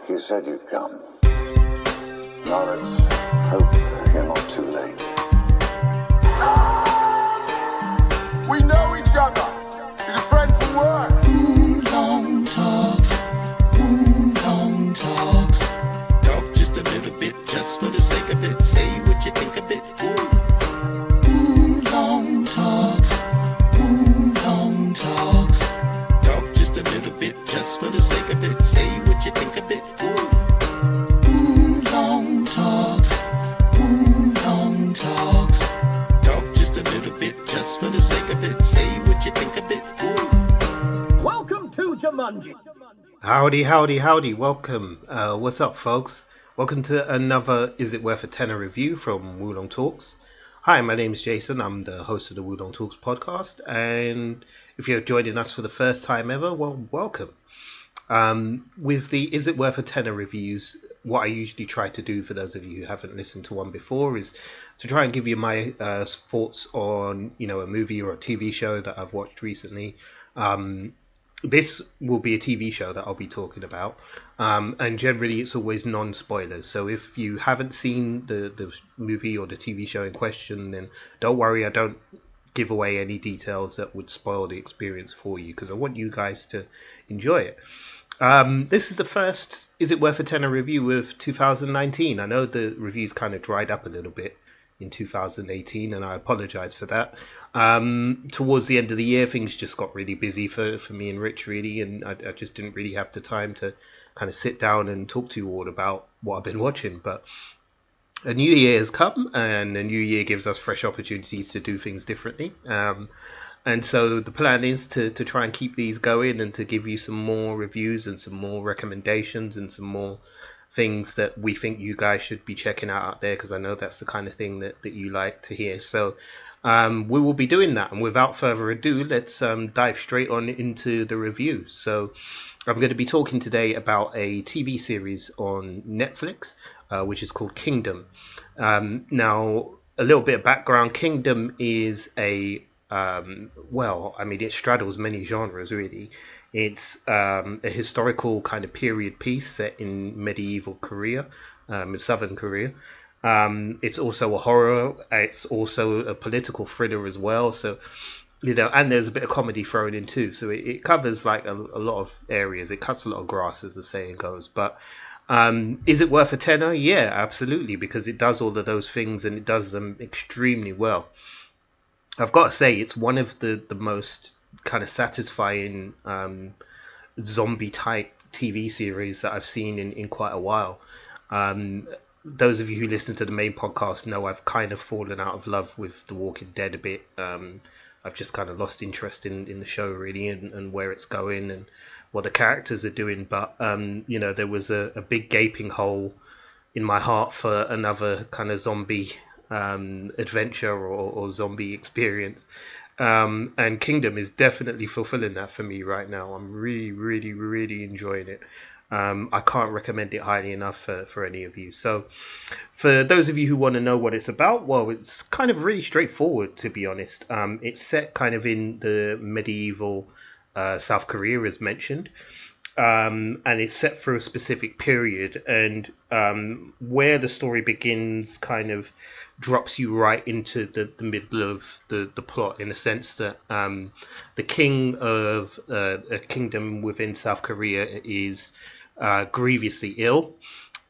You said you'd come. Now let's hope you're not too late. We know each other. He's a friend from work. Long talks, long talks. Talk just a little bit, just for the sake of it. Say what you think of it. Long talks, long talks. Talk just a little bit, just for the sake of it. Say what you think of it. Long talks, long talks. Talk just a little bit, just for the sake of it. Say what you think of it. Welcome to Jumanji. Howdy. Welcome. What's up, folks? Welcome to another Is It Worth a Tenner review from Woolong Talks. Hi, my name is Jason. I'm the host of the Woolong Talks podcast. And if you're joining us for the first time ever, well, welcome. With the Is It Worth a Tenner reviews, what I usually try to do for those of you who haven't listened to one before is to try and give you my thoughts on, a movie or a TV show that I've watched recently. This will be a TV show that I'll be talking about, and generally it's always non-spoilers. So if you haven't seen the movie or the TV show in question, then don't worry, I don't give away any details that would spoil the experience for you, because I want you guys to enjoy it. This is the first Is It Worth a Tenner review of 2019. I know the reviews kind of dried up a little bit in 2018, and I apologize for that. Towards the end of the year, things just got really busy for me and Rich, really, and I just didn't really have the time to kind of sit down and talk to you all about what I've been watching. But a new year has come, and a new year gives us fresh opportunities to do things differently. And so the plan is to try and keep these going and to give you some more reviews and some more recommendations and some more things that we think you guys should be checking out there, because I know that's the kind of thing that you like to hear. So we will be doing that. And without further ado, let's dive straight on into the review. So I'm going to be talking today about a TV series on Netflix, which is called Kingdom. Now, a little bit of background. Kingdom is it straddles many genres, really. It's a historical kind of period piece set in medieval Korea, in southern Korea. It's also a horror. It's also a political thriller as well. So, and there's a bit of comedy thrown in too. So it covers like a lot of areas. It cuts a lot of grass, as the saying goes. But is it worth a tenner? Yeah, absolutely, because it does all of those things and it does them extremely well. I've got to say, it's one of the most kind of satisfying zombie type TV series that I've seen in quite a while. Those of you who listen to the main podcast know I've kind of fallen out of love with The Walking Dead a bit. I've just kind of lost interest in the show, really, and where it's going and what the characters are doing. But there was a big gaping hole in my heart for another kind of zombie adventure or zombie experience, and Kingdom is definitely fulfilling that for me right now. I'm really enjoying it. I can't recommend it highly enough for any of you. So for those of you who want to know what it's about, well, it's kind of really straightforward, to be honest. It's set kind of in the medieval South Korea, as mentioned. And it's set for a specific period, and where the story begins kind of drops you right into the middle of the plot, in a sense that the king of a kingdom within South Korea is grievously ill,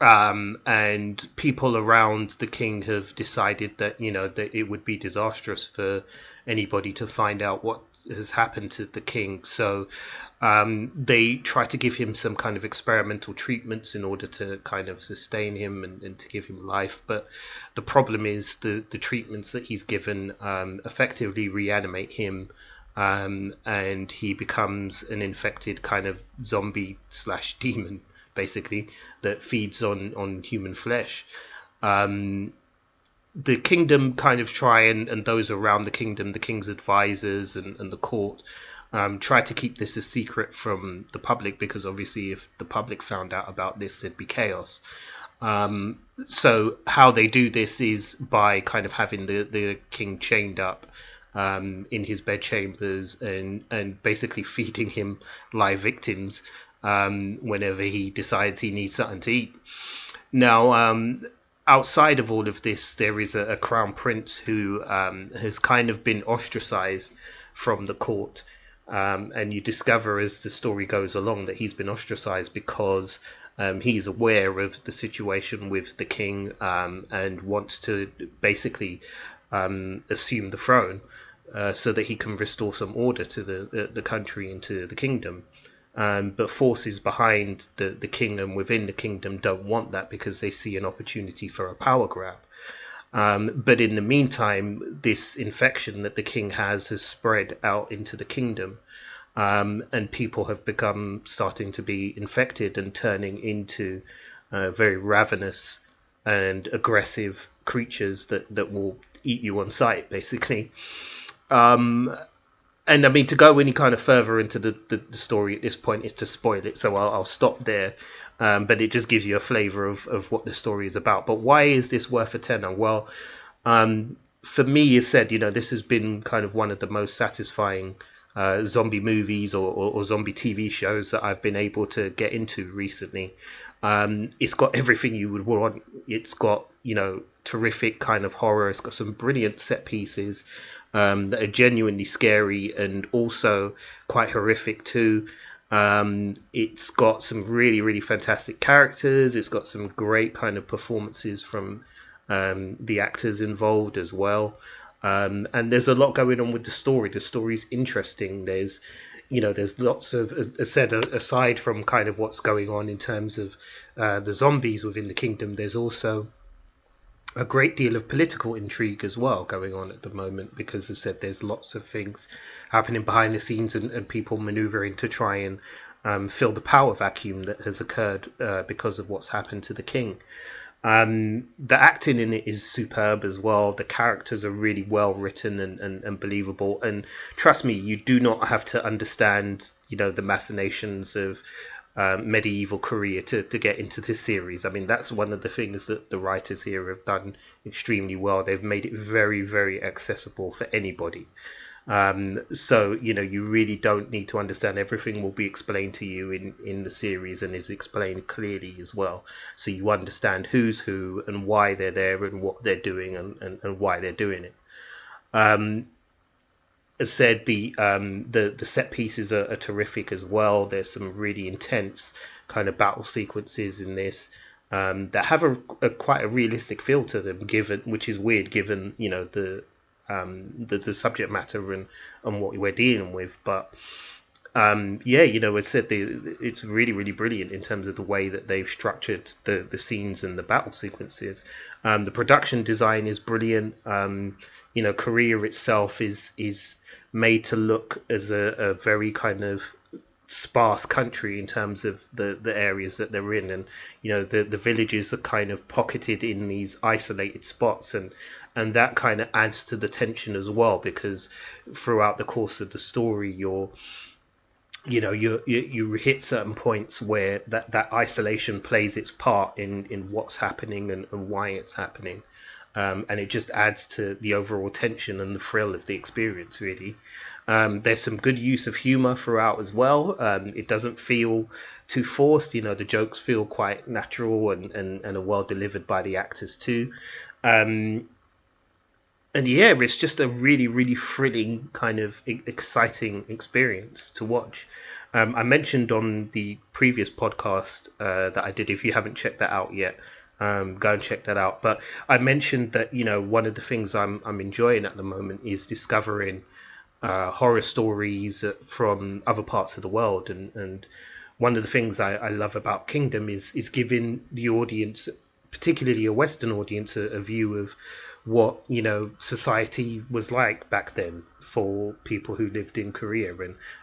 and people around the king have decided that that it would be disastrous for anybody to find out what has happened to the king. So they try to give him some kind of experimental treatments in order to kind of sustain him and to give him life. But the problem is the treatments that he's given effectively reanimate him, and he becomes an infected kind of zombie / demon, basically, that feeds on human flesh. The kingdom kind of try and those around the kingdom, the king's advisors and the court, try to keep this a secret from the public, because obviously if the public found out about this, there'd be chaos. So how they do this is by kind of having the king chained up in his bedchambers and basically feeding him live victims whenever he decides he needs something to eat. Now, outside of all of this, there is a crown prince who has kind of been ostracized from the court. And you discover as the story goes along that he's been ostracized because he's aware of the situation with the king and wants to basically assume the throne so that he can restore some order to the country and to the kingdom. But forces behind the kingdom, within the kingdom, don't want that because they see an opportunity for a power grab. But in the meantime, this infection that the king has spread out into the kingdom, and people have become starting to be infected and turning into very ravenous and aggressive creatures that will eat you on sight, basically. And I mean, to go any kind of further into the story at this point is to spoil it, so I'll stop there. But it just gives you a flavour of what the story is about. But why is this worth a tenner? Well, for me, you said, this has been kind of one of the most satisfying zombie movies or zombie TV shows that I've been able to get into recently. It's got everything you would want. It's got, terrific kind of horror. It's got some brilliant set pieces that are genuinely scary and also quite horrific too. It's got some really, really fantastic characters. It's got some great kind of performances from the actors involved as well. And there's a lot going on with the story. The story's interesting. There's lots of, as I said, aside from kind of what's going on in terms of the zombies within the kingdom, there's also a great deal of political intrigue as well going on at the moment, because as I said, there's lots of things happening behind the scenes and people maneuvering to try and fill the power vacuum that has occurred because of what's happened to the king. The acting in it is superb as well. The characters are really well written and believable. And trust me, you do not have to understand, the machinations of medieval Korea to get into this series. I mean, that's one of the things that the writers here have done extremely well. They've made it very, very accessible for anybody. So, you really don't need to understand. Everything will be explained to you in the series and is explained clearly as well. So you understand who's who and why they're there and what they're doing and why they're doing it. As said, the set pieces are terrific as well. There's some really intense kind of battle sequences in this that have a quite a realistic feel to them, which is weird given the subject matter and what we're dealing with. But as I said, it's really, really brilliant in terms of the way that they've structured the scenes and the battle sequences. The production design is brilliant. Korea itself is made to look as a very kind of sparse country in terms of the areas that they're in, and the villages are kind of pocketed in these isolated spots, and that kind of adds to the tension as well, because throughout the course of the story you hit certain points where that isolation plays its part in what's happening and why it's happening. And it just adds to the overall tension and the thrill of the experience, really. There's some good use of humour throughout as well. It doesn't feel too forced. The jokes feel quite natural and are well delivered by the actors too. And it's just a really, really thrilling kind of exciting experience to watch. I mentioned on the previous podcast that I did, if you haven't checked that out yet, go and check that out. But I mentioned that one of the things I'm enjoying at the moment is discovering horror stories from other parts of the world, and one of the things I love about Kingdom is giving the audience, particularly a Western audience, a view of what society was like back then for people who lived in Korea,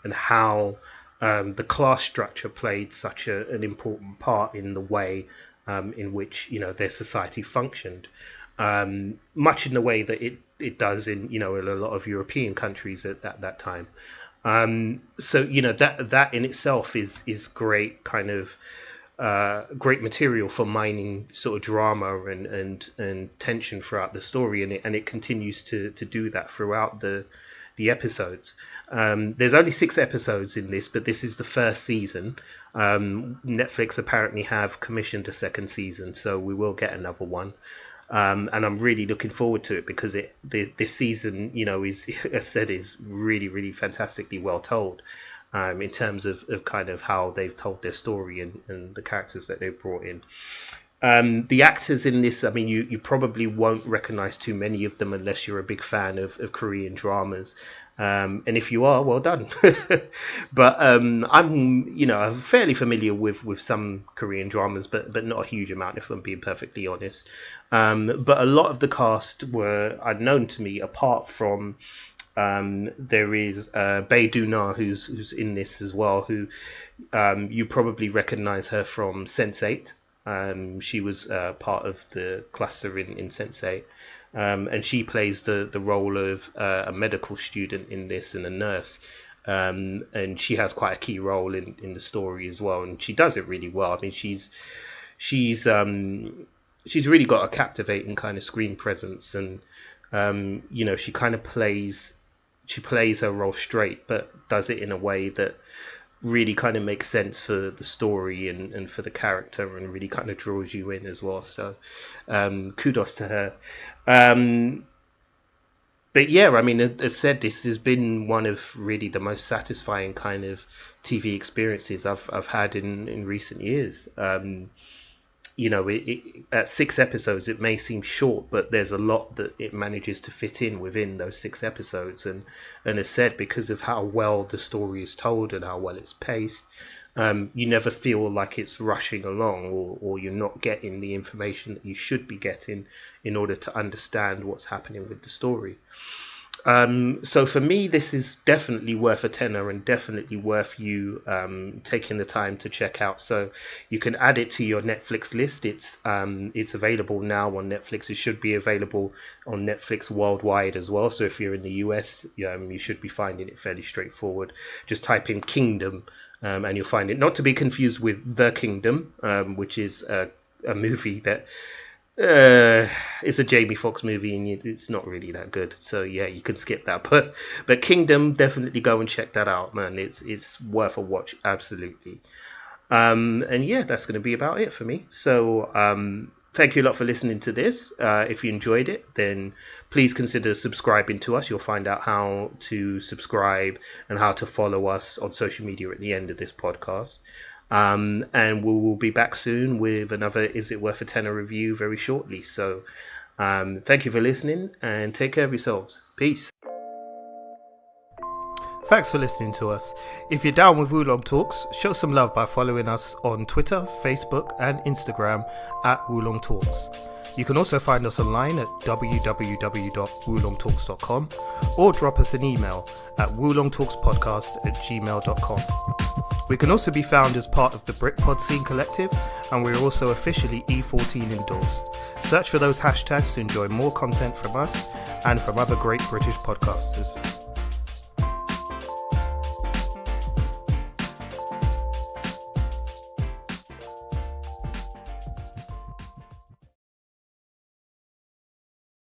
and how the class structure played such an important part in the way in which their society functioned, much in the way that it does in in a lot of European countries at that time. So that in itself is great kind of great material for mining sort of drama and tension throughout the story, and it continues to do that throughout the the episodes. There's only 6 episodes in this, but this is the first season. Netflix apparently have commissioned a second season, so we will get another one. And I'm really looking forward to it because this season, is, as said, is really, really fantastically well told. In terms of kind of how they've told their story and the characters that they've brought in. The actors in this, I mean, you probably won't recognize too many of them unless you're a big fan of Korean dramas. And if you are, well done. But I'm fairly familiar with some Korean dramas, but not a huge amount, if I'm being perfectly honest. But a lot of the cast were unknown to me, apart from there is Bae Doona, who's in this as well, who you probably recognize her from Sense8. She was part of the cluster in Sense8, and she plays the role of a medical student in this and a nurse, and she has quite a key role in the story as well, and she does it really well. I mean, she's really got a captivating kind of screen presence, and she kind of plays her role straight, but does it in a way that really kind of makes sense for the story and for the character, and really kind of draws you in as well. So kudos to her. But yeah, I mean, as said, this has been one of really the most satisfying kind of TV experiences I've had in recent years. At 6 episodes, it may seem short, but there's a lot that it manages to fit in within those 6 episodes. And as said, because of how well the story is told and how well it's paced, you never feel like it's rushing along, or you're not getting the information that you should be getting in order to understand what's happening with the story. So for me, this is definitely worth a tenner and definitely worth you taking the time to check out. So you can add it to your Netflix list. It's available now on Netflix. It should be available on Netflix worldwide as well. So if you're in the US, you should be finding it fairly straightforward. Just type in Kingdom and you'll find it. Not to be confused with The Kingdom, which is a movie that it's a Jamie Foxx movie and it's not really that good, so yeah, you can skip that. But Kingdom, definitely go and check that out, man. It's worth a watch, absolutely. And yeah, that's going to be about it for me. So thank you a lot for listening to this. If you enjoyed it, then please consider subscribing to us. You'll find out how to subscribe and how to follow us on social media at the end of this podcast. And we will be back soon with another Is It Worth a Tenner review very shortly. So thank you for listening and take care of yourselves. Peace. Thanks for listening to us. If you're down with Woolong Talks, show some love by following us on Twitter, Facebook and Instagram at Woolong Talks. You can also find us online at www.woolongtalks.com or drop us an email at woolongtalkspodcast@gmail.com. We can also be found as part of the Britpod Scene Collective, and we're also officially E14 endorsed. Search for those hashtags to enjoy more content from us and from other great British podcasters.